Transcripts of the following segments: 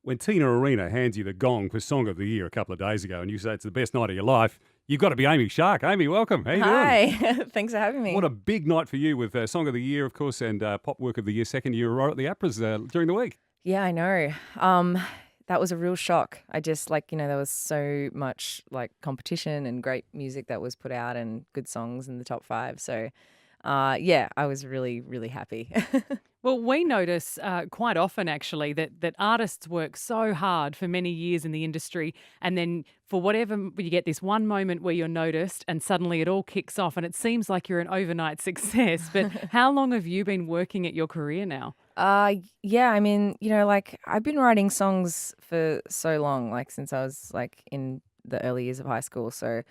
when Tina Arena hands you the gong for Song of the Year a couple of days ago and you say it's the best night of your life, you've got to be Amy Shark. Amy, welcome. How you doing? Hi, thanks for having me. What a big night for you with Song of the Year, of course, and Pop Work of the Year, second year right at the APRAs during the week. Yeah, I know. That was a real shock. I just there was so much competition and great music that was put out and good songs in the top 5. So, I was really, really happy. Well, we notice quite often, actually, that artists work so hard for many years in the industry, and then for whatever, you get this one moment where you're noticed and suddenly it all kicks off and it seems like you're an overnight success. But how long have you been working at your career now? Yeah, I mean, I've been writing songs for so long, since I was in the early years of high school. So,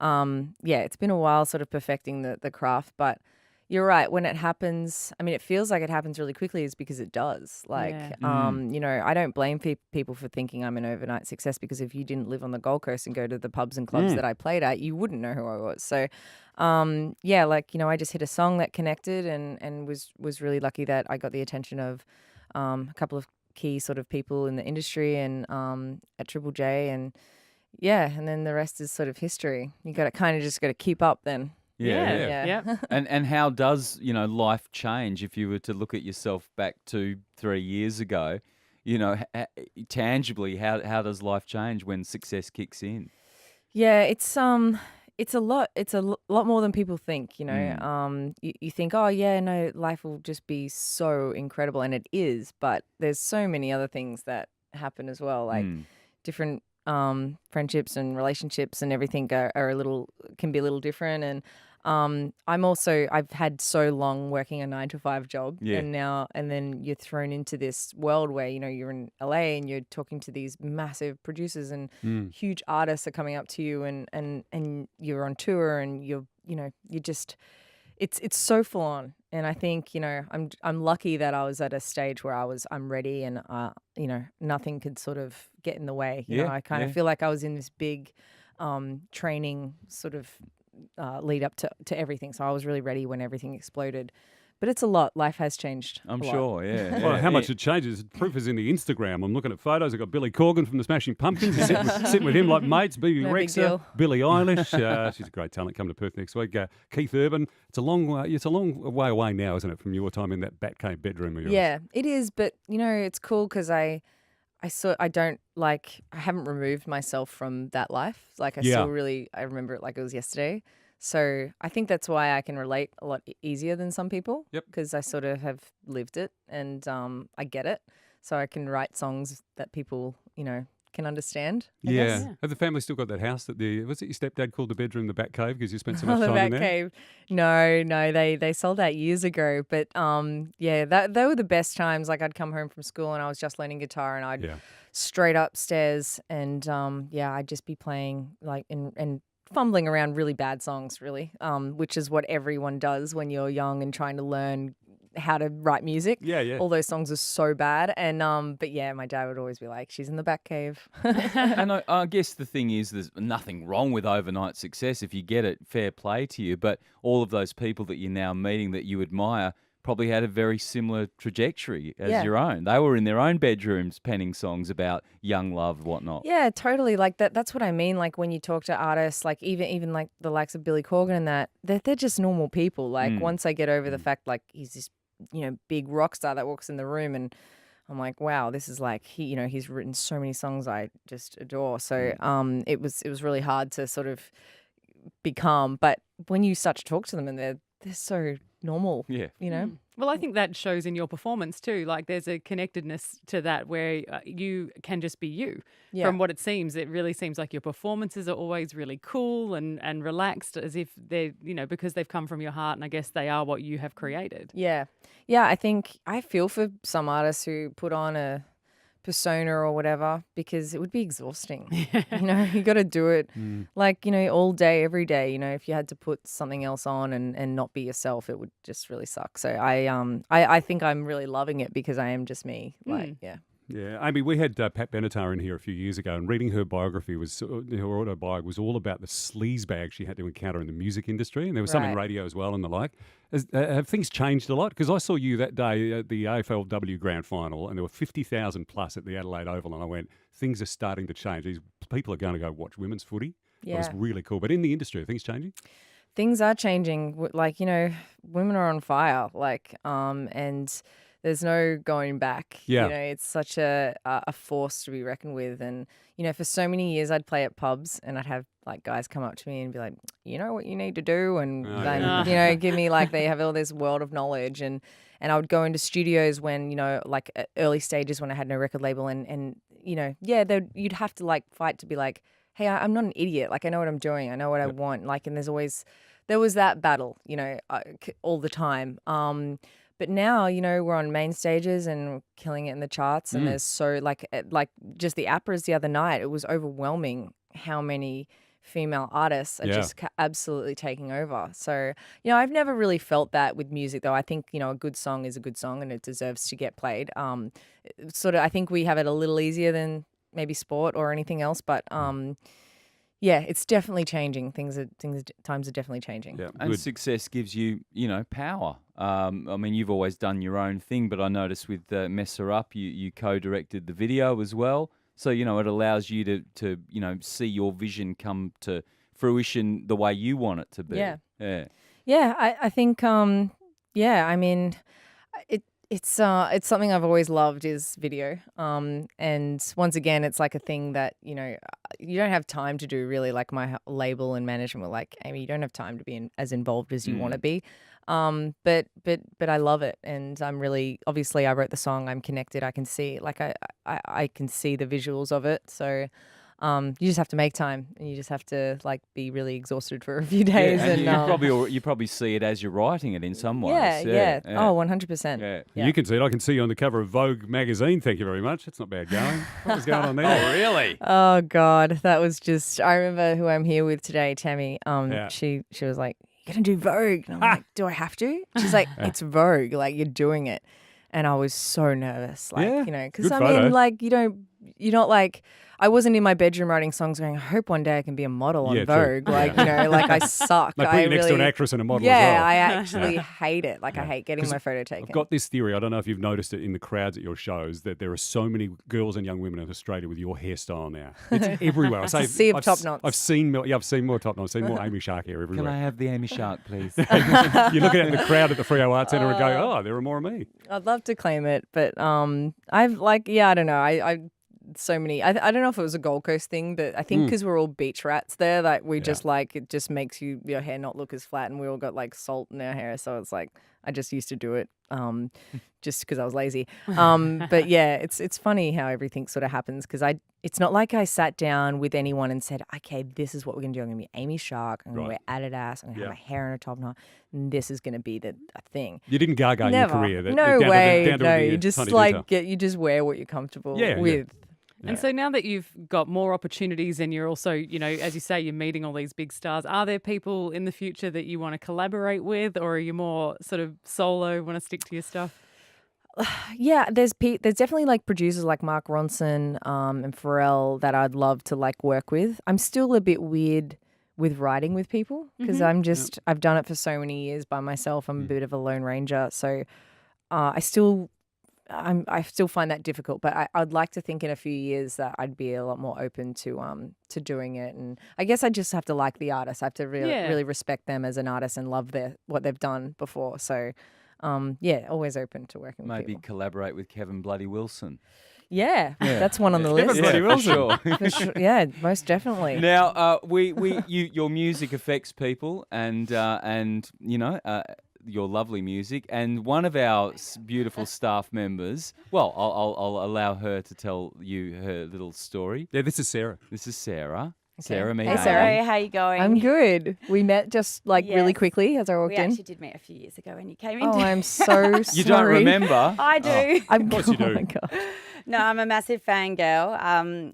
it's been a while sort of perfecting the craft, but you're right. When it happens, I mean, it feels like it happens really quickly is because it does. I don't blame people for thinking I'm an overnight success, because if you didn't live on the Gold Coast and go to the pubs and clubs that I played at, you wouldn't know who I was. So, I just hit a song that connected and was really lucky that I got the attention of a couple of key sort of people in the industry and at Triple J, and then the rest is sort of history. You got to kind of just got to keep up then. Yeah. And how does, life change if you were to look at yourself back 2-3 years ago? Tangibly, how does life change when success kicks in? Yeah, it's a lot. It's a lot more than people think. You think, oh yeah, no, life will just be so incredible, and it is. But there's so many other things that happen as well, different friendships and relationships and everything can be a little different. And I've had so long working a 9-to-5 job, and then you're thrown into this world where you're in LA and you're talking to these massive producers and huge artists are coming up to you and you're on tour and you're just it's so full on. And I think I'm lucky that I was at a stage where I'm ready and nothing could sort of get in the way. I kind of feel like I was in this big training sort of lead up to everything. So I was really ready when everything exploded. But it's a lot. Life has changed. I'm sure, yeah. Well, how much it changes. Proof is in the Instagram. I'm looking at photos. I've got Billy Corgan from the Smashing Pumpkins. He's sitting with him like mates. BB No big Rexa, deal. Billie Eilish. She's a great talent. Coming to Perth next week. Keith Urban. It's a long way away now, isn't it, from your time in that Batcave bedroom of yours? Yeah, it is. But it's cool because I haven't removed myself from that life. Still really, I remember it like it was yesterday. So I think that's why I can relate a lot easier than some people. Yep. Because I sort of have lived it and I get it. So I can write songs that people, can understand. I guess. Yeah. Have the family still got that house was it your stepdad called the bedroom the Batcave because you spent so much The time in there? Batcave. No, they sold that years ago. But they were the best times. I'd come home from school and I was just learning guitar and I'd straight upstairs and I'd just be playing and fumbling around really bad songs, really, which is what everyone does when you're young and trying to learn how to write music. Yeah. All those songs are so bad. And my dad would always be like, she's in the Batcave. And I guess the thing is there's nothing wrong with overnight success. If you get it, fair play to you. But all of those people that you're now meeting that you admire probably had a very similar trajectory as your own. They were in their own bedrooms penning songs about young love, whatnot. Yeah, totally. That's what I mean. When you talk to artists, even the likes of Billy Corgan and that, they're just normal people. Once I get over the fact, he's this, big rock star that walks in the room and I'm like, wow, this is he's written so many songs I just adore. So it was really hard to sort of be calm. But when you start to talk to them and they're so normal, Well, I think that shows in your performance too. There's a connectedness to that where you can just be you. Yeah. From what it seems, it really seems like your performances are always really cool and relaxed, as if they're, because they've come from your heart, and I guess they are what you have created. Yeah. I think I feel for some artists who put on a persona or whatever, because it would be exhausting. You got to do it all day, every day. If you had to put something else on and not be yourself, it would just really suck. So I think I'm really loving it because I am just me. Yeah, Amy, we had Pat Benatar in here a few years ago, and reading her biography her autobiography was all about the sleaze bag she had to encounter in the music industry, and there was some in Right. radio as well and the like. Have things changed a lot? Because I saw you that day at the AFLW Grand Final, and there were 50,000 plus at the Adelaide Oval, and I went, things are starting to change. These people are going to go watch women's footy. It was Yeah. really cool. But in the industry, are things changing? Things are changing. Like, women are on fire. And there's no going back. Yeah. It's such a force to be reckoned with. And, for so many years I'd play at pubs and I'd have like guys come up to me and be like, you know what you need to do? And Oh, then, yeah. give me they have all this world of knowledge. And I would go into studios when, at early stages when I had no record label and you'd have to fight to be like, hey, I'm not an idiot. Like, I know what I'm doing. I know what I want. And there was that battle, all the time. But now, we're on main stages and we're killing it in the charts. And there's so just the APRAs the other night, it was overwhelming how many female artists are just absolutely taking over. So, I've never really felt that with music, though. I think, a good song is a good song and it deserves to get played. I think we have it a little easier than maybe sport or anything else, but yeah, it's definitely changing. Times are definitely changing. Yeah, And good. success gives you, power. I mean, you've always done your own thing, but I noticed with Mess Her Up, you co-directed the video as well. So, it allows you to see your vision come to fruition the way you want it to be. Yeah. Yeah. Yeah, I think, I mean, it's something I've always loved is video. And once again, it's like a thing that, you don't have time to do really. Like my label and management were like, Amy, you don't have time to be as involved as you want to be. But I love it. And I'm really, obviously I wrote the song, I'm connected. I can see, I can see the visuals of it. So, you just have to make time and you just have to be really exhausted for a few days. And and you probably see it as you're writing it in some ways. yeah. Oh, 100%. Yeah. Yeah. You can see it. I can see you on the cover of Vogue magazine. Thank you very much. It's not bad going. What was going on there? Oh, really? Oh God, that was just. I remember who I'm here with today, Tammy. Yeah. She was like, "You're gonna do Vogue," and I'm like, "Do I have to?" She's like, "It's Vogue. Like you're doing it," and I was so nervous. Yeah, because good I photo. mean, you're not like. I wasn't in my bedroom writing songs going, I hope one day I can be a model on Yeah, true. Vogue. I suck. They put you next to an actress and a model yeah, as well. I actually hate it. I hate getting my photo taken. I've got this theory. I don't know if you've noticed it in the crowds at your shows that there are so many girls and young women in Australia with your hairstyle now. It's everywhere. I say, a sea of I've top s- knots. I've seen more top knots. I've seen more Amy Shark hair Can I everywhere. have the Amy Shark, please? You look at the crowd at the Freo Arts Centre and go, oh, there are more of me. I'd love to claim it, but I don't know. I so many. I don't know if it was a Gold Coast thing, but I think because we're all beach rats there, we just it just makes your hair not look as flat, and we all got salt in our hair, so it's I just used to do it just because I was lazy. But yeah, it's funny how everything sort of happens because it's not like I sat down with anyone and said, okay, this is what we're gonna do. I'm gonna be Amy Shark. I'm gonna Right. wear Adidas. I'm gonna have Yeah. my hair in a top knot. And this is gonna be a thing. You didn't gaga in your Never. career. No way. Down to No, the you just tiny detail. you just wear what you're comfortable Yeah, yeah. with. And so now that you've got more opportunities and you're also, as you say, you're meeting all these big stars, are there people in the future that you want to collaborate with, or are you more sort of solo, want to stick to your stuff? Yeah, there's definitely producers like Mark Ronson and Pharrell that I'd love to work with. I'm still a bit weird with writing with people because I've done it for so many years by myself. I'm a bit of a lone ranger, so I still find that difficult. But I'd like to think in a few years that I'd be a lot more open to doing it. And I guess I just have to like the artist. I have to really respect them as an artist and love what they've done before. So. Always open to working with Maybe people. collaborate with Kevin Bloody Wilson. Yeah, that's one on the list. Kevin Bloody for Wilson. sure. For sure. Yeah, most definitely. Now, your music affects people, and your lovely music. And one of our beautiful staff members, well, I'll allow her to tell you her little story. Yeah, this is Sarah. This is Sarah. Sarah, meet Hey, Amy. Sarah. Hello, how you going? I'm good. We met just like really Yes. quickly as I walked We in. actually did meet a few years ago when you came in. Oh, I'm so sorry. You don't remember? I do. Of course you do. Oh my God. No, I'm a massive fangirl.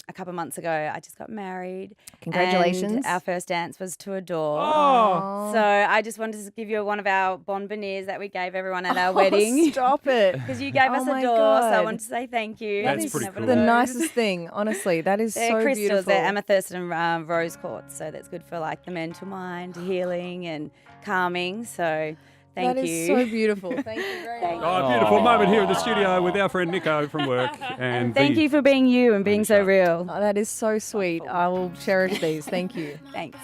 A couple of months ago, I just got married. Congratulations. And our first dance was to a door. Oh, So I just wanted to give you one of our bonboniers that we gave everyone at our wedding. Stop it. Because you gave Oh us my a door, so I God. wanted to say thank you. That's You pretty can have cool. one The of those. nicest thing, honestly. That is They're so crystals, beautiful. they're amethyst and rose quartz, so that's good for like the mental mind, healing and calming. So thank That you. is so beautiful. Thank you very Thank much. Oh, beautiful moment here in the studio with our friend Nico from work. And Thank you for being you and being so Anisha. real. Oh, that is so sweet. I will cherish these. Thank you. Thanks.